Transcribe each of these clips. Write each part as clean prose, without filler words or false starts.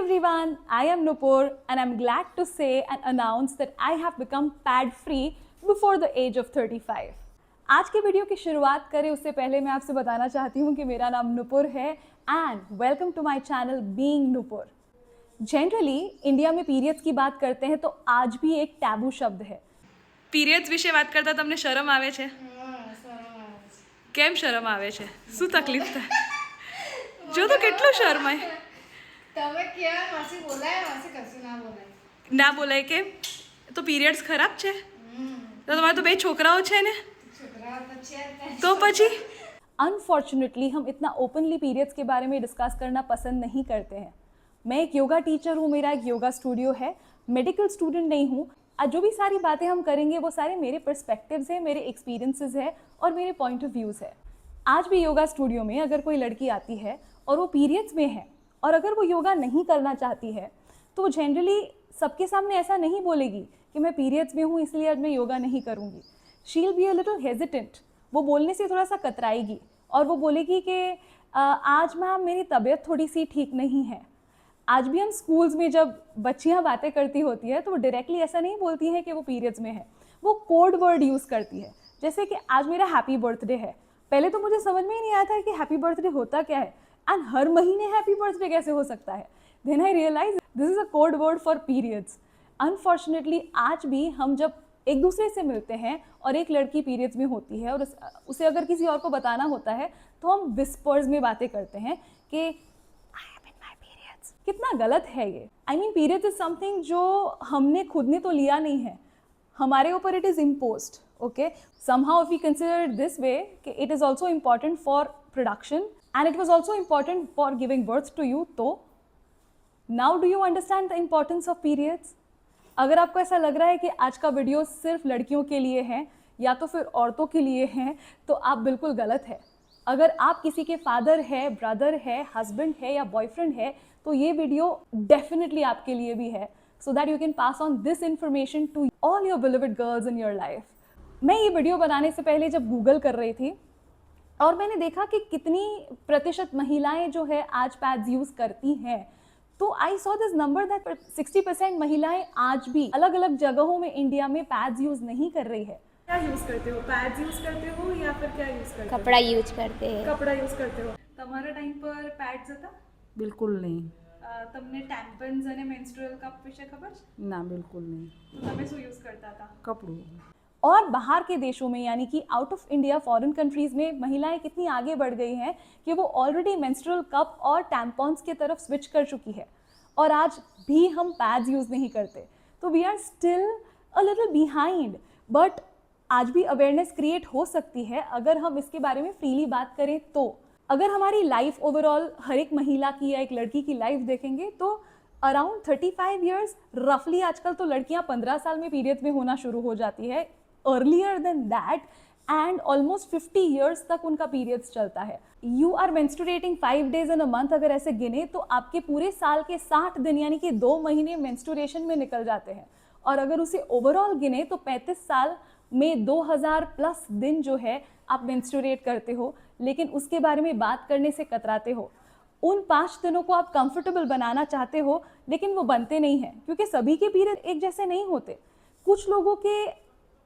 everyone, I am Nupur and I'm glad to say and announce that I have become pad free before the age of 35. आज के video की शुरुआत करें उससे पहले मैं आपसे बताना चाहती हूँ कि मेरा नाम नुपुर है and welcome to my channel being Nupur. Generally India में पीरियड्स की बात करते हैं तो आज भी एक टैबू शब्द है। પીરિયડ્સ વિશે વાત કરતા તમને શરમ આવે છે? કેમ શરમ આવે છે? શું તકલીફ થાય? જો તો કેટલો શરમાય. તમે ક્યાં માસી બોલાય માસી કશું ના બોલાય. ના બોલાય કેમ? તો પીરિયડ્સ ખરાબ છે? તો તમારે તો બે છોકરાઓ છે ને? છોકરાઓ તો છે જ. तो પછી अनफॉर्चुनेटली हम इतना ओपनली पीरियड्स के बारे में डिस्कस करना पसंद नहीं करते हैं। मैं एक योगा टीचर हूँ, मेरा एक योगा स्टूडियो है, मेडिकल स्टूडेंट नहीं हूँ। आज जो भी सारी बातें हम करेंगे वो सारे मेरे पर्सपेक्टिव्स हैं, मेरे एक्सपीरियंसेस है और मेरे पॉइंट ऑफ व्यूज़ है। आज भी योगा स्टूडियो में अगर कोई लड़की आती है और वो पीरियड्स में है और अगर वो योगा नहीं करना चाहती है तो वो जनरली सबके सामने ऐसा नहीं बोलेगी कि मैं पीरियड्स में हूँ इसलिए आज मैं योगा नहीं करूँगी। She will be a little hesitant, वो बोलने से थोड़ा सा कतराएगी और वो बोलेगी कि आज मैम मेरी तबीयत थोड़ी सी ठीक नहीं है। आज भी हम स्कूल्स में जब बच्चियां बातें करती होती है तो वो डायरेक्टली ऐसा नहीं बोलती हैं कि वो पीरियड्स में है, वो कोड वर्ड यूज़ करती है। जैसे कि आज मेरा हैप्पी बर्थडे है, पहले तो मुझे समझ में ही नहीं आया था कि हैप्पी बर्थडे होता क्या है एंड हर महीने हैप्पी बर्थडे कैसे हो सकता है। Then I realise this is a code word for periods. Unfortunately आज भी हम जब एक दूसरे से मिलते हैं और एक लड़की पीरियड्स में होती है और उसे अगर किसी और को बताना होता है तो हम विस्पर्स में बातें करते हैं कि I am in my periods. कितना गलत है ये। I mean periods is something जो हमने खुद ने तो लिया नहीं है, हमारे ऊपर it is imposed. Okay, somehow if we consider it this way कि it is also important for production and it was also important for giving birth to you, तो now do you understand the importance of periods? अगर आपको ऐसा लग रहा है कि आज का वीडियो सिर्फ लड़कियों के लिए है या तो फिर औरतों के लिए है तो आप बिल्कुल गलत है। अगर आप किसी के फादर है, ब्रदर है, हस्बैंड है या बॉयफ्रेंड है तो ये वीडियो डेफिनेटली आपके लिए भी है, so that you can pass on this information to all your believed girls in your life. मैं ये वीडियो बनाने से पहले जब गूगल कर रही थी और मैंने देखा कि कितनी प्रतिशत महिलाएं जो है आज पैड्स यूज़ करती हैं, तो I saw this number that 60% महिलाएं आज भी अलग अलग जगहों में इंडिया में पैड्स यूज़ नहीं कर रही है। क्या यूज़ करते हो? पैड्स यूज़ करते हो या फिर क्या यूज़ करते हो? कपड़ा यूज करते हैं। कपड़ा यूज़ करते हो। તમારા ટાઈમ પર પેડ્સ હતા? બિલકુલ નહીં. તમને ટેમ્પન્સ અને મેન્સ્ટ્રુઅલ કપ વિશે ખબર છે? ના બિલકુલ નહીં. તો તમે શું यूज़ करता था? કપડું. और बाहर के देशों में यानी कि out of India foreign countries में महिलाएं कितनी आगे बढ़ गई हैं कि वो ऑलरेडी मेंस्ट्रुअल कप और टैम्पॉन्स की तरफ स्विच कर चुकी है और आज भी हम पैड्स यूज़ नहीं करते। तो we are still a little behind, but आज भी अवेयरनेस क्रिएट हो सकती है अगर हम इसके बारे में फ्रीली बात करें। तो अगर हमारी लाइफ ओवरऑल हर एक महिला की या एक लड़की की लाइफ देखेंगे तो अराउंड 35 ईयर्स रफली आजकल तो लड़कियां 15 साल में पीरियड्स में होना शुरू हो जाती है। Earlier than that and almost 50 years तक उनका पीरियड्स चलता है। You are menstruating 5 days in a month, अगर ऐसे गिने तो आपके पूरे साल के 60 दिन यानी कि 2 महीने मेंस्ट्रुएशन में निकल जाते हैं। और अगर उसे ओवरऑल गिने तो 35 साल में 2000 प्लस दिन जो है आप मेंस्ट्रुएट करते हो, लेकिन उसके बारे में बात करने से कतराते हो। उन 5 दिनों को आप कंफर्टेबल बनाना चाहते हो लेकिन वो बनते नहीं हैं क्योंकि सभी के पीरियड एक जैसे नहीं होते। कुछ लोगों के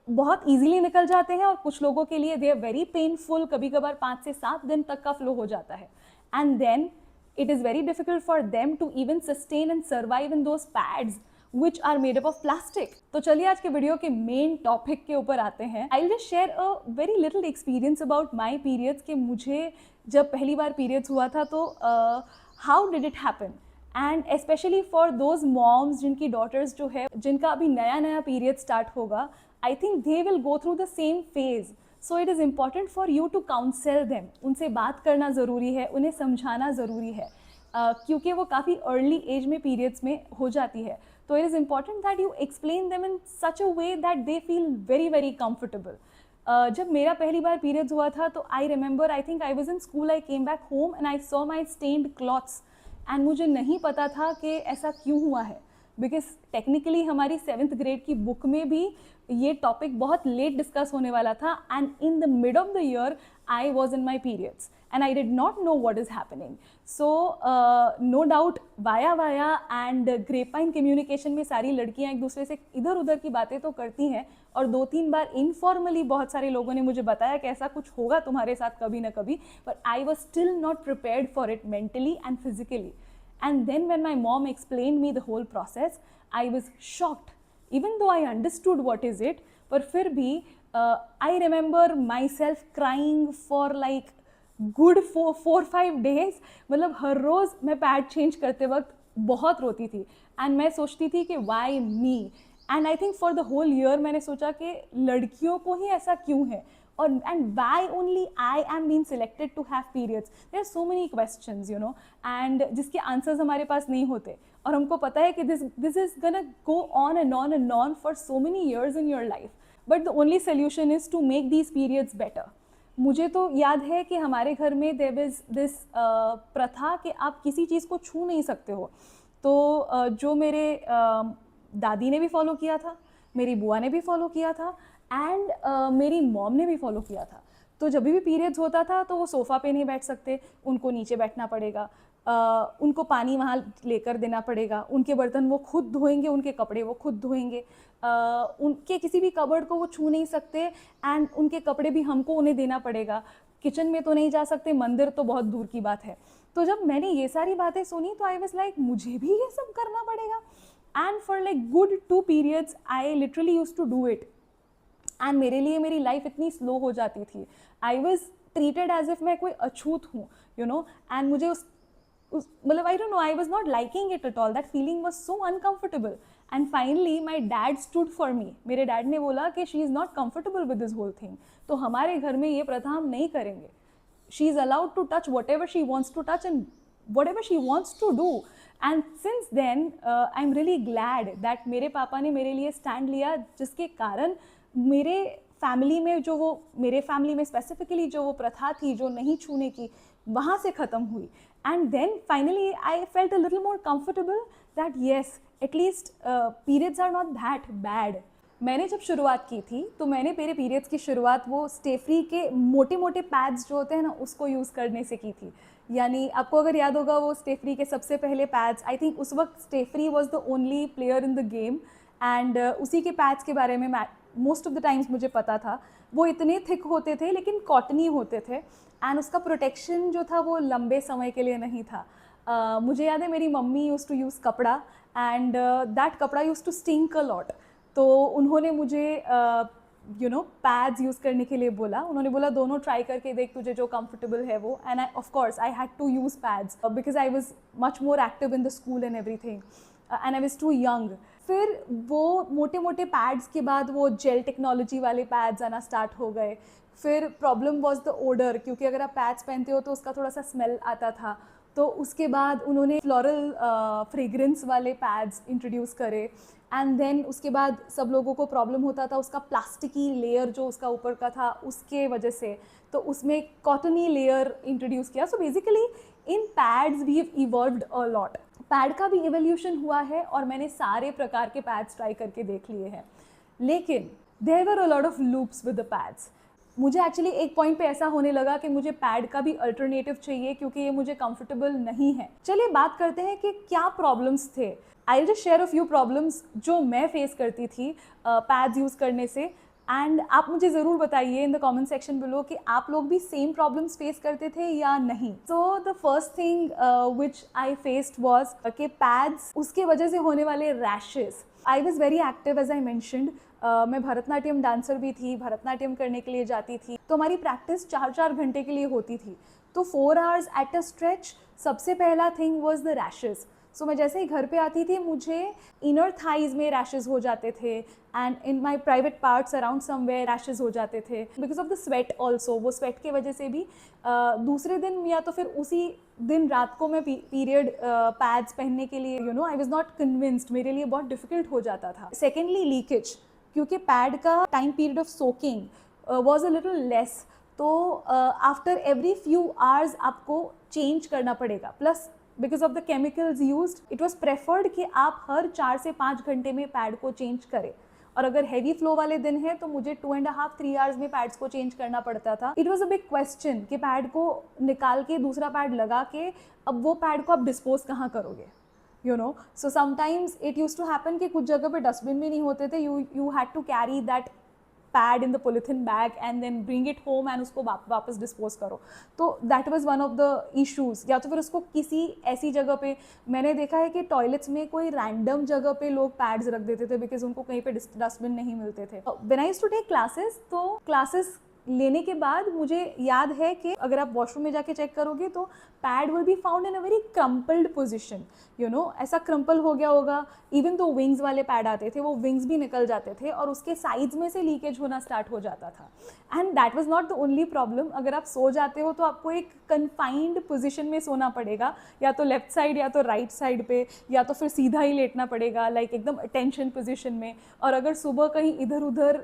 बहुत इजीली निकल जाते हैं और कुछ लोगों के लिए दे आर वेरी पेनफुल, कभी कभार 5 से 7 दिन तक का फ्लो हो जाता है and then it is very difficult for them to even sustain and survive in those pads which are made up of plastic. तो चलिए आज के वीडियो के मेन टॉपिक के ऊपर आते हैं। I will just share a very little experience about my periods कि मुझे जब पहली बार पीरियड्स हुआ था तो how did it happen and specially for those moms जिनकी डॉटर्स जो है जिनका अभी नया नया पीरियड स्टार्ट होगा, I think they will go through the same phase. So it is important for you to counsel them. उनसे बात करना ज़रूरी है, उन्हें समझाना ज़रूरी है क्योंकि वो काफ़ी अर्ली एज में पीरियड्स में हो जाती है। तो it is important that you explain them in such a way that they feel very very comfortable. जब मेरा पहली बार पीरियड्स हुआ था तो I remember I think I was in school, I came back home and I saw my stained cloths and मुझे नहीं पता था कि ऐसा क्यों हुआ है। बिकॉज टेक्निकली हमारी 7th ग्रेड की बुक में भी ये टॉपिक बहुत लेट डिस्कस होने वाला था, and in the mid of the year I was in my periods and I did not know what is happening. So no doubt via and grapevine communication में सारी लड़कियां एक दूसरे से इधर उधर की बातें तो करती हैं, और 2-3 बार इनफॉर्मली बहुत सारे लोगों ने मुझे बताया कि ऐसा कुछ होगा तुम्हारे साथ कभी ना कभी, but I was still not prepared for it mentally and physically. And then when my mom explained me the whole process, I was shocked, even though I understood what is it, पर फिर भी I remember myself crying for like good 4-5 days, मतलब हर रोज़ मैं pad change करते वक्त बहुत रोती थी, एंड मैं सोचती थी कि why me, and I think for the whole year मैंने सोचा कि लड़कियों को ही ऐसा क्यों है, और and why only I am been selected to have periods. There are so many questions you know, and जिसके आंसर्स हमारे पास नहीं होते, और हमको पता है कि this is gonna go on and on and on for so many years in your life, but the only solution is to make these periods better. मुझे तो याद है कि हमारे घर में देयर इज़ दिस प्रथा कि आप किसी चीज़ को छू नहीं सकते हो. तो जो मेरे दादी ने भी फॉलो किया था, मेरी बुआ ने भी फॉलो किया था, एंड मेरी मॉम ने भी फॉलो किया था. तो जब भी पीरियड्स होता था तो वो सोफ़ा पे नहीं बैठ सकते, उनको नीचे बैठना पड़ेगा, उनको पानी वहाँ लेकर देना पड़ेगा, उनके बर्तन वो खुद धोएंगे, उनके कपड़े वो खुद धोएंगे, उनके किसी भी कबर्ड को वो छू नहीं सकते, एंड उनके कपड़े भी हमको उन्हें देना पड़ेगा. किचन में तो नहीं जा सकते, मंदिर तो बहुत दूर की बात है. तो जब मैंने ये सारी बातें सुनी तो आई वाज लाइक मुझे भी ये सब करना पड़ेगा. And for like good 2 periods I literally use to do it, and मेरे लिए मेरी लाइफ इतनी स्लो हो जाती थी. I was treated as if मैं कोई अछूत हूँ यू नो, एंड मुझे उस मतलब I don't know, I was not liking it at all. That feeling was so uncomfortable, and finally my dad stood for me. मेरे डैड ने बोला कि she is not comfortable with this whole thing, तो हमारे घर में ये प्रथा हम नहीं करेंगे. She is allowed to touch whatever she wants to touch and whatever she wants to do. And since then I am really glad that मेरे पापा ने मेरे लिए स्टैंड लिया, जिसके कारण मेरे फैमिली में मेरे फैमिली में स्पेसिफिकली जो वो प्रथा थी जो नहीं छूने की, वहाँ से ख़त्म हुई. And then finally I felt a little more comfortable that yes at least periods are not that bad. मैंने जब शुरुआत की थी तो मैंने मेरे पीरियड्स की शुरुआत वो स्टे फ्री के मोटे मोटे पैड्स जो होते हैं ना, उसको यूज़ करने से की थी. यानी आपको अगर याद होगा वो स्टे फ्री के सबसे पहले पैड्स, आई थिंक उस वक्त stay free was the only player in the game, and उसी के पैड्स के बारे में मोस्ट ऑफ द टाइम्स मुझे पता था. वो इतने थिक होते थे लेकिन कॉटनी होते थे, एंड उसका प्रोटेक्शन जो था वो लंबे समय के लिए नहीं था. मुझे याद है मेरी मम्मी यूज़ टू यूज़ कपड़ा, एंड दैट कपड़ा use to stink a lot. तो उन्होंने मुझे यू नो पैड्स यूज़ करने के लिए बोला. उन्होंने बोला दोनों ट्राई करके देख, तुझे जो कंफर्टेबल है वो. And I of course I had to use pads because I was much more active in the school and everything, and I was too young. फिर वो मोटे मोटे पैड्स के बाद वो जेल टेक्नोलॉजी वाले पैड्स आना स्टार्ट हो गए. फिर प्रॉब्लम वॉज द ओडर, क्योंकि अगर आप पैड्स पहनते हो तो उसका थोड़ा सा स्मेल आता था. तो उसके बाद उन्होंने फ्लोरल फ्रेग्रेंस वाले पैड्स इंट्रोड्यूस करे, एंड देन उसके बाद सब लोगों को प्रॉब्लम होता था उसका प्लास्टिकी लेयर जो उसका ऊपर का था उसके वजह से, तो उसमें कॉटनी लेयर इंट्रोड्यूस किया. So basically in pads we have evolved a lot. Pad का भी एवोल्यूशन हुआ है और मैंने सारे प्रकार के पैड्स ट्राई करके देख लिए हैं, लेकिन there were a lot of loops with the pads. मुझे एक्चुअली एक पॉइंट पे ऐसा होने लगा कि मुझे पैड का भी अल्टरनेटिव चाहिए, क्योंकि ये मुझे कंफर्टेबल नहीं है. चलिए बात करते हैं कि क्या प्रॉब्लम्स थे. आई will just share a few problems जो मैं फेस करती थी पैड्स यूज़ करने से, एंड आप मुझे ज़रूर बताइए in the comment section below कि आप लोग भी सेम प्रॉब्लम्स फेस करते थे या नहीं. So the first thing which I faced was कि पैड्स, उसके वजह से होने वाले rashes. I was very active as I mentioned. मैं भरतनाट्यम डांसर भी थी, भरतनाट्यम करने के लिए जाती थी, तो हमारी प्रैक्टिस 4-4 घंटे के लिए होती थी. तो 4 hours एट अ स्ट्रेच सबसे पहला थिंग वॉज द रैशेज़. सो मैं जैसे ही घर पे आती थी मुझे इनर थाइज में रैशेज़ हो जाते थे, and in my private parts around somewhere rashes हो जाते थे because of the sweat also. वो स्वेट की वजह से भी दूसरे दिन या तो फिर उसी दिन रात को मैं पीरियड पैड्स पहनने के लिए you know I was not convinced, मेरे लिए बहुत डिफिकल्ट हो जाता था. सेकेंडली लीकेज, क्योंकि पैड का time period of soaking was a little less, तो आफ्टर एवरी फ्यू आवर्स आपको चेंज करना पड़ेगा. Plus because of the chemicals used, it was preferred कि आप हर 4 से 5 घंटे में पैड को चेंज करें। और अगर हैवी फ्लो वाले दिन है तो मुझे 2.5-3 आवर्स में पैड्स को चेंज करना पड़ता था। It was a big question कि पैड को निकाल के दूसरा पैड लगा के अब वो पैड को आप डिस्पोज कहाँ करोगे, you know. So sometimes it use to happen कि कुछ जगह पे डस्टबिन भी नहीं होते थे, you had to carry that pad in the polythene bag and then bring it home एंड उसको वापस डिस्पोज करो। तो that was one of the issues. या तो फिर उसको किसी ऐसी जगह पे, मैंने देखा है कि टॉयलेट्स में कोई रैंडम जगह पे लोग पैड्स रख देते थे बिकॉज उनको कहीं पे डस्टबिन नहीं मिलते थे। When I used to take classes, तो क्लासेस लेने के बाद मुझे याद है कि अगर आप वॉशरूम में जाके चेक करोगे तो pad will be found in a very crumpled position, you know, ऐसा क्रम्पल हो गया होगा। इवन तो विंग्स वाले पैड आते थे, वो विंग्स भी निकल जाते थे और उसके साइड्स में से लीकेज होना स्टार्ट हो जाता था। And that was not the only problem. अगर आप सो जाते हो तो आपको एक कन्फाइंड पोजिशन में सोना पड़ेगा, या तो लेफ्ट साइड या तो राइट साइड पे, या तो फिर सीधा ही लेटना पड़ेगा, लाइक एकदम अटेंशन पोजिशन में। और अगर सुबह कहीं इधर उधर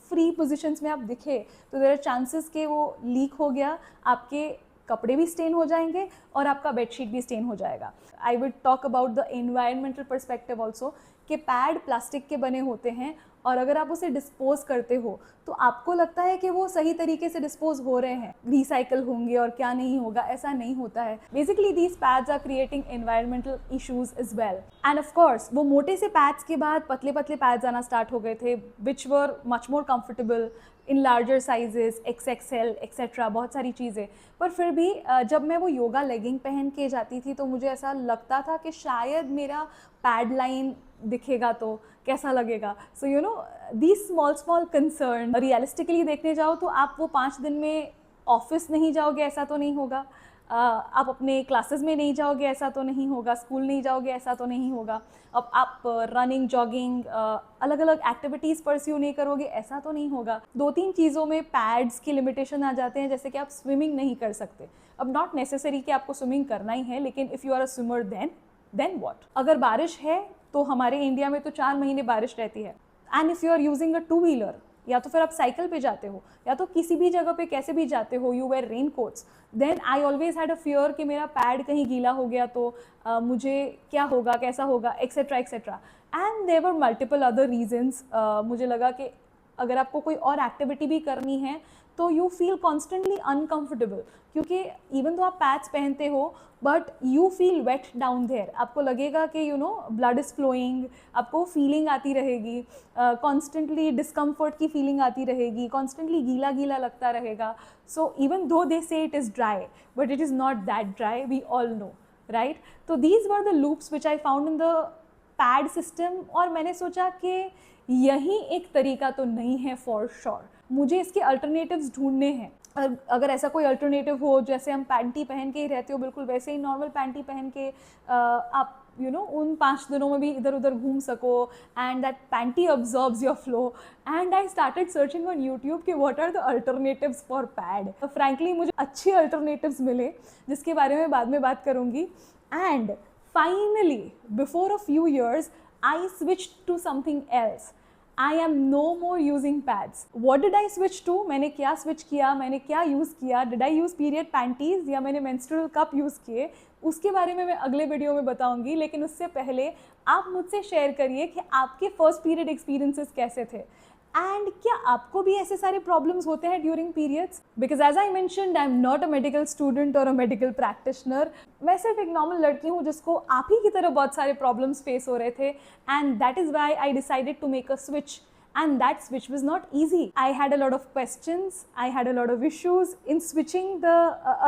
फ्री पोजिशंस में आप दिखे तो देयर आर चांसेस कि वो लीक हो गया, आपके कपड़े भी स्टेन हो जाएंगे और आपका बेडशीट भी स्टेन हो जाएगा। I will talk about the environmental perspective also, कि पैड प्लास्टिक के बने होते हैं और अगर आप उसे डिस्पोज करते हो तो आपको लगता है कि वो सही तरीके से डिस्पोज हो रहे हैं, रिसाइकल होंगे और क्या नहीं होगा, ऐसा नहीं होता है। Basically these pads are creating environmental issues as well. And of course वो मोटे से पैड्स के बाद पतले पतले पैड्स आना स्टार्ट हो गए थे, which were much more comfortable in larger sizes, XXL etcetera, बहुत सारी चीज़ें। पर फिर भी जब मैं वो योगा लेगिंग पहन के जाती थी तो मुझे ऐसा लगता था कि शायद मेरा पैड लाइन दिखेगा तो कैसा लगेगा। So you know, these small concern. Realistically देखने जाओ तो आप वो 5 दिन में ऑफिस नहीं जाओगे ऐसा तो नहीं होगा, आप अपने क्लासेस में नहीं जाओगे ऐसा तो नहीं होगा, स्कूल नहीं जाओगे ऐसा तो नहीं होगा, अब आप रनिंग, जॉगिंग, अलग अलग एक्टिविटीज़ परस्यू नहीं करोगे ऐसा तो नहीं होगा। 2-3 चीज़ों में पैड्स की लिमिटेशन आ जाते हैं, जैसे कि आप स्विमिंग नहीं कर सकते। अब नॉट नेसेसरी कि आपको स्विमिंग करना ही है, लेकिन if you are a swimmer then what. अगर बारिश है तो हमारे इंडिया में तो 4 महीने बारिश रहती है। And if you are using a two wheeler, या तो फिर आप साइकिल पे जाते हो या तो किसी भी जगह पे कैसे भी जाते हो, you wear rain coats, then I always had a fear कि मेरा पैड कहीं गीला हो गया तो मुझे क्या होगा, कैसा होगा, etcetera etcetera. And there were multiple other reasons. मुझे लगा कि अगर आपको कोई और एक्टिविटी भी करनी है तो यू फील कॉन्स्टेंटली अनकम्फर्टेबल, क्योंकि इवन तो आप पैड्स पहनते हो but you feel wet down there. आपको लगेगा कि you know blood is flowing, आपको फीलिंग आती रहेगी, कॉन्स्टेंटली डिस्कम्फर्ट की फीलिंग आती रहेगी, कॉन्स्टेंटली गीला गीला लगता रहेगा। So even though they say it is dry but it is not that dry, we all know, right. तो these were the loops which I found in the pad system. और मैंने सोचा कि यही एक तरीका तो नहीं है फॉर श्योर, मुझे इसके अल्टरनेटिव्स ढूंढने हैं। अगर ऐसा कोई अल्टरनेटिव हो, जैसे हम पैंटी पहन के ही रहते हो बिल्कुल वैसे ही नॉर्मल पैंटी पहन के आप यू नो उन 5 दिनों में भी इधर उधर घूम सको and that panty absorbs your flow. And I started searching on YouTube कि what are the alternatives for pad. Frankly मुझे अच्छे अल्टरनेटिव्स मिले जिसके बारे में बाद में बात करूँगी। And finally before a few years I switched to something else. I am no more using pads. What did I switch to? मैंने क्या switch किया, मैंने क्या यूज़ किया, did I use period panties या मैंने menstrual cup यूज़ किए, उसके बारे में मैं अगले वीडियो में बताऊंगी। लेकिन उससे पहले आप मुझसे शेयर करिए कि आपके फर्स्ट पीरियड एक्सपीरियंसेस कैसे थे एंड क्या आपको भी ऐसे सारे प्रॉब्लम्स होते हैं during periods. Because as I mentioned I am not a medical student और अ मेडिकल प्रैक्टिशनर, मैं सिर्फ एक नॉर्मल लड़की हूँ जिसको आप ही की तरह बहुत सारे प्रॉब्लम्स फेस हो रहे थे। And that is why I decided to make a switch, and that switch was not easy. I had a lot of questions, I had a lot of issues in switching the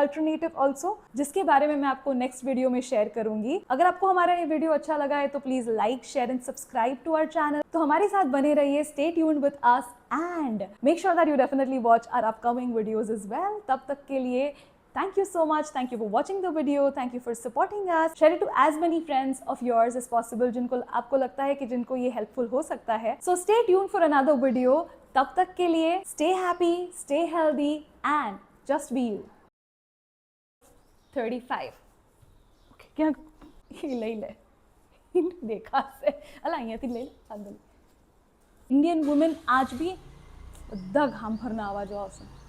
alternative also, जिसके बारे में मैं आपको next video में share करूंगी। अगर आपको हमारा ये वीडियो अच्छा लगा है तो please like, share and subscribe to our channel. तो हमारे साथ बने रहिए, stay tuned with us and make sure that you definitely watch our upcoming videos as well. तब तक के लिए thank you so much. Thank you for watching the video. Thank you for supporting us. Share it to as many friends of yours as possible जिनको आपको लगता है कि जिनको ये helpful हो सकता है. So stay tuned for another video. तब तक के लिए stay happy, stay healthy and just be you. 35. Okay, क्या ले देखा से अला यहाँ थी ले अंदर. Indian women आज भी दग हम भरना आवाज़ आवश्यक